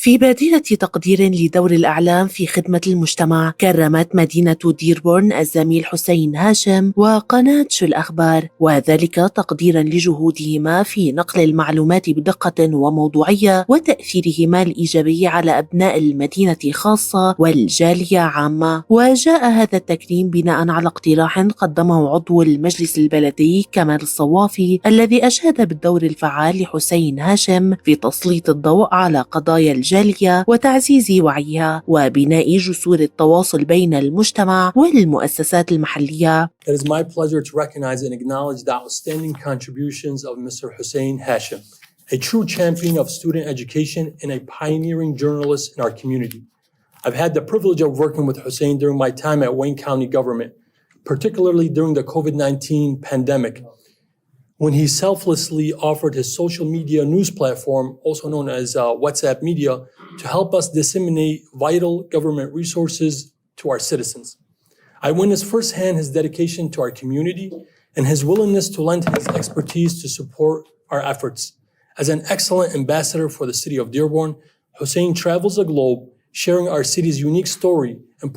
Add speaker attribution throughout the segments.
Speaker 1: في بادرة تقدير لدور الإعلام في خدمة المجتمع، كرمت مدينة ديربورن الزميل حسين هاشم وقناة الأخبار، وذلك تقديرا لجهودهما في نقل المعلومات بدقة وموضوعية وتأثيرهما الإيجابي على أبناء المدينة خاصة والجالية عامة. وجاء هذا التكريم بناء على اقتراح قدمه عضو المجلس البلدي كمال الصوافي، الذي أشاد بالدور الفعال لحسين هاشم في تسليط الضوء على قضايا الجالية وتعزيز وعيها وبناء جسور التواصل بين المجتمع والمؤسسات المحلية.
Speaker 2: It is my pleasure to recognize and acknowledge the outstanding contributions of Mr. Hussein Hashim, a true champion of student education and a pioneering journalist in our community. I've had the privilege of working with Hussein during my time at Wayne County government, particularly during the COVID-19 pandemic, when he selflessly offered his social media news platform, also known as WhatsApp Media, to help us disseminate vital government resources to our citizens. I witnessed firsthand his dedication to our community and his willingness to lend his expertise to support our efforts. As an excellent ambassador for the city of Dearborn, Hussein travels the globe, sharing our city's unique story and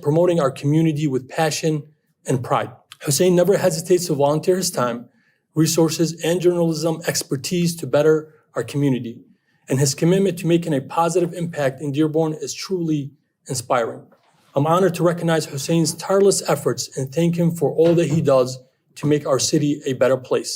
Speaker 2: promoting our community with passion and pride. Hussein never hesitates to volunteer his time, resources, and journalism expertise to better our community. And his commitment to making a positive impact in Dearborn is truly inspiring. I'm honored to recognize Hussein's tireless efforts and thank him for all that he does to make our city a better place.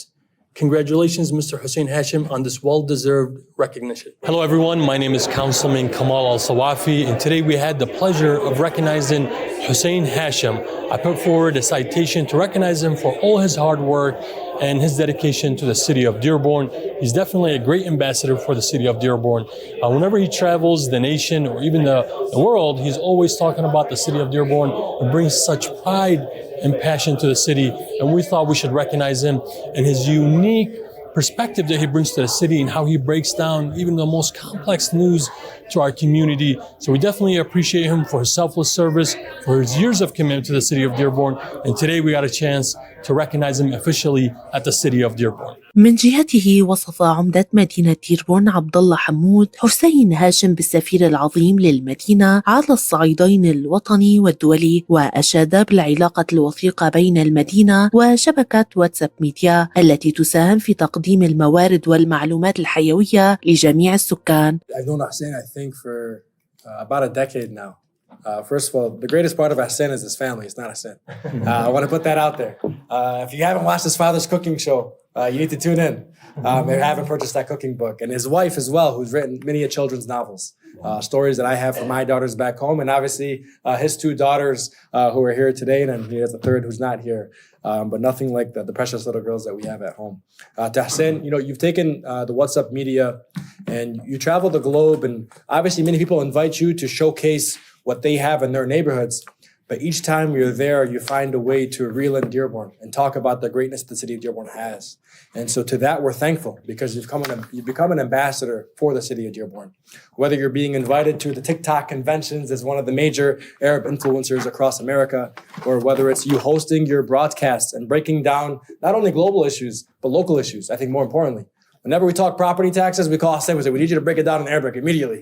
Speaker 2: Congratulations, Mr. Hussein Hashim, on this well-deserved recognition. Hello, everyone. My name is Councilman Kamal Al-Sawafi, and today we had the pleasure of recognizing Hussein Hashim. I put forward a citation to recognize him for all his hard work and his dedication to the city of Dearborn. He's definitely a great ambassador for the city of Dearborn. Whenever he travels the nation or even the world, he's always talking about the city of Dearborn and brings such pride and passion to the city. And we thought we should recognize him and his unique perspective that he brings to the city and how he breaks down even the most complex news to our community. So we definitely appreciate him for his selfless service, for his years of commitment to the city of Dearborn. And today we got a chance to recognize him officially at the city of Dearborn.
Speaker 1: من جهته وصف عمدة مدينة ديربورن عبد الله حمود حسين هاشم بالسفير العظيم للمدينة على الصعيدين الوطني والدولي، وأشاد بالعلاقة الوثيقة بين المدينة وشبكة واتساب ميديا التي تساهم في تقديم الموارد والمعلومات الحيوية لجميع السكان.
Speaker 3: I've known Hussein, I think, for about a decade now. First of all, the greatest part of Hussein is his family. It's not Hussein. I want to put that out there. If you haven't watched his father's cooking show, you need to tune in. If you haven't purchased that cooking book. And his wife as well, who's written many children's novels. Stories that I have for my daughters back home. And obviously his two daughters who are here today. And he has a third who's not here. But nothing like the precious little girls that we have at home. To Hussein, you've taken the WhatsApp media and you travel the globe. And obviously many people invite you to showcase what they have in their neighborhoods. But each time you're there, you find a way to reel in Dearborn and talk about the greatness the city of Dearborn has. And so to that, we're thankful because you've become an ambassador for the city of Dearborn. Whether you're being invited to the TikTok conventions as one of the major Arab influencers across America, or whether it's you hosting your broadcasts and breaking down not only global issues, but local issues, I think more importantly. Whenever we talk property taxes, we call Hussein, we say, we need you to break it down in Arabic immediately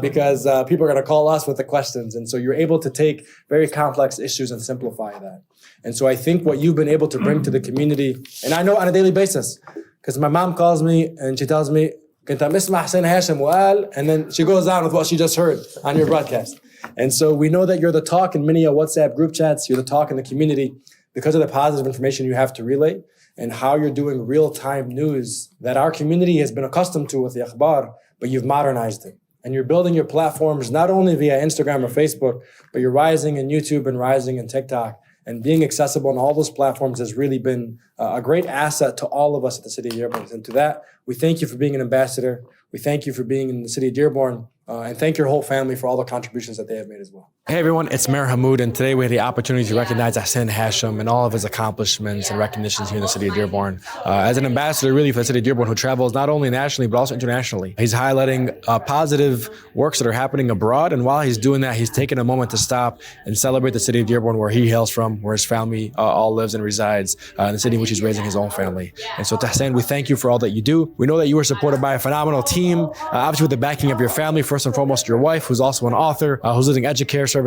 Speaker 3: because people are going to call us with the questions. And so you're able to take very complex issues and simplify that. And so I think what you've been able to bring to the community, and I know on a daily basis, because my mom calls me and she tells me, كنت عم اسمع حسين هاشم وقال, and then she goes on with what she just heard on your broadcast. And so we know that you're the talk in many WhatsApp group chats, you're the talk in the community because of the positive information you have to relay. And how you're doing real-time news that our community has been accustomed to with the Akhbar, but you've modernized it. And you're building your platforms not only via Instagram or Facebook, but you're rising in YouTube and rising in TikTok. And being accessible on all those platforms has really been a great asset to all of us at the city of Dearborn. And to that, we thank you for being an ambassador. We thank you for being in the city of Dearborn. And thank your whole family for all the contributions that they have made as well. Hey everyone, it's Mayor Hamoud, and today we had the opportunity to recognize Hussein Hashim and all of his accomplishments and recognitions here in the city of Dearborn. As an ambassador really for the city of Dearborn who travels not only nationally but also internationally. He's highlighting positive works that are happening abroad, and while he's doing that, he's taking a moment to stop and celebrate the city of Dearborn where he hails from, where his family all lives and resides, in the city in which he's raising his own family. And so to Hussein, we thank you for all that you do. We know that you were supported by a phenomenal team, obviously with the backing of your family, first and foremost your wife, who's also an author, who's leading educare services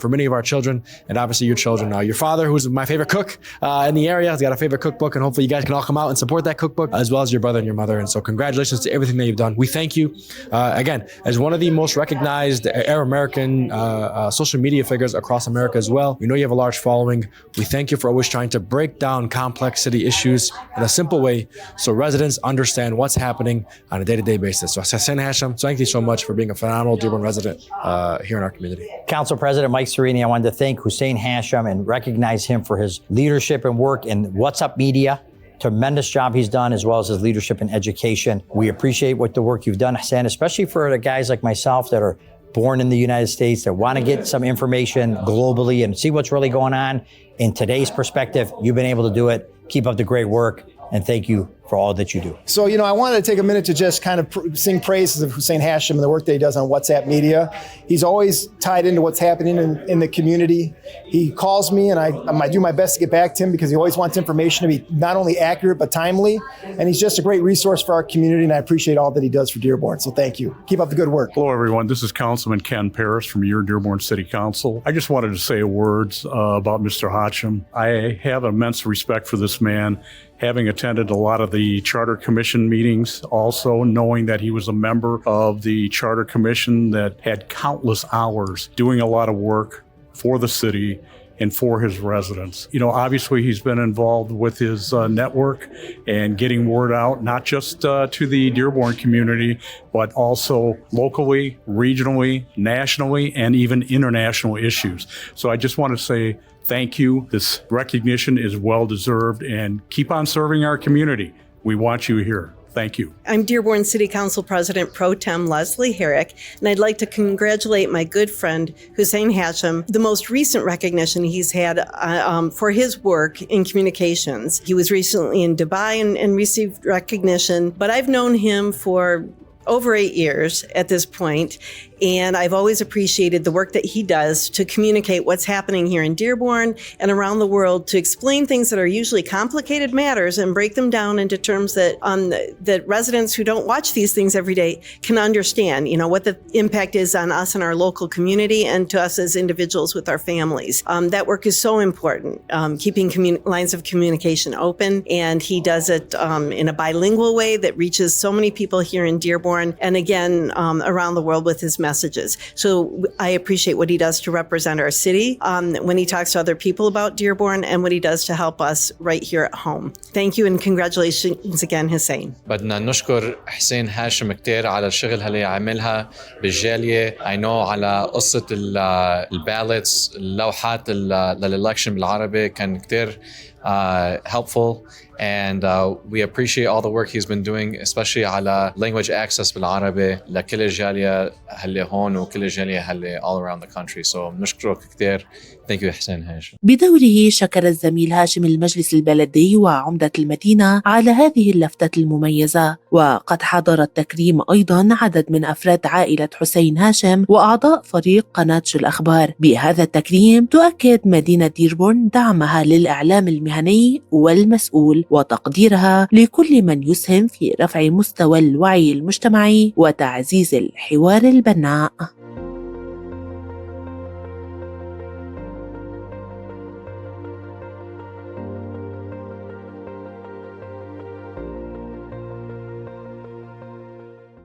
Speaker 3: for many of our children, and obviously your children. Your father, who's my favorite cook in the area, has got a favorite cookbook, and hopefully you guys can all come out and support that cookbook, as well as your brother and your mother. And so congratulations to everything that you've done. We thank you. Again, as one of the most recognized Arab American social media figures across America as well. We know you have a large following. We thank you for always trying to break down complex city issues in a simple way so residents understand what's happening on a day-to-day basis. So Hussein Hashim, thank you so much for being a phenomenal Dearborn resident here in our community.
Speaker 4: Council President Mike Serini, I wanted to thank Hussein Hashim and recognize him for his leadership and work in What's Up Media. Tremendous job he's done, as well as his leadership in education. We appreciate what the work you've done, Hussein, especially for the guys like myself that are born in the United States that want to get some information globally and see what's really going on. In today's perspective, you've been able to do it. Keep up the great work, and thank you for all that you do.
Speaker 5: So, I wanted to take a minute to just kind of sing praises of Hussein Hashim and the work that he does on WhatsApp Media. He's always tied into what's happening in the community. He calls me, and I do my best to get back to him because he always wants information to be not only accurate but timely. And he's just a great resource for our community, and I appreciate all that he does for Dearborn. So thank you. Keep up the good work.
Speaker 6: Hello, everyone. This is Councilman Ken Paris from your Dearborn City Council. I just wanted to say words about Mr. Hashim. I have immense respect for this man, having attended a lot of the Charter Commission meetings, also knowing that he was a member of the Charter Commission that had countless hours doing a lot of work for the city and for his residents. Obviously he's been involved with his network and getting word out, not just to the Dearborn community, but also locally, regionally, nationally, and even international issues. So I just want to say thank you. This recognition is well-deserved, and keep on serving our community. We want you here. Thank you.
Speaker 7: I'm Dearborn City Council President Pro Tem Leslie Herrick, and I'd like to congratulate my good friend Hussein Hashim, the most recent recognition he's had for his work in communications. He was recently in Dubai and received recognition, but I've known him for over 8 years at this point, and I've always appreciated the work that he does to communicate what's happening here in Dearborn and around the world, to explain things that are usually complicated matters and break them down into terms that residents who don't watch these things every day can understand, what the impact is on us and our local community and to us as individuals with our families. That work is so important, keeping lines of communication open, and he does it in a bilingual way that reaches so many people here in Dearborn and again around the world with his messages. So I appreciate what he does to represent our city when he talks to other people about Dearborn, and what he does to help us right here at home. Thank you, and congratulations again, Hussein.
Speaker 8: بدنا نشكر حسين هاشم كتير على الشغل اللي عملها بالجالية. I know على قصة البالتس، اللوحات للإلكشن بالعربي كان كتير helpful, and we appreciate all the work he's been doing, especially على language access بالعربي لكل الجالية اللي هون وكل الجالية اللي all around the country. So نشكرك كتير. Thank you حسين هاشم.
Speaker 1: بدوره شكر الزميل هاشم المجلس البلدي وعمدة المدينة على هذه اللفتة المميزة. وقد حضر التكريم أيضا عدد من أفراد عائلة حسين هاشم وأعضاء فريق قناة الأخبار. بهذا التكريم تؤكد مدينة ديربورن دعمها للإعلام المهني والمسؤول وتقديرها لكل من يسهم في رفع مستوى الوعي المجتمعي وتعزيز الحوار البناء.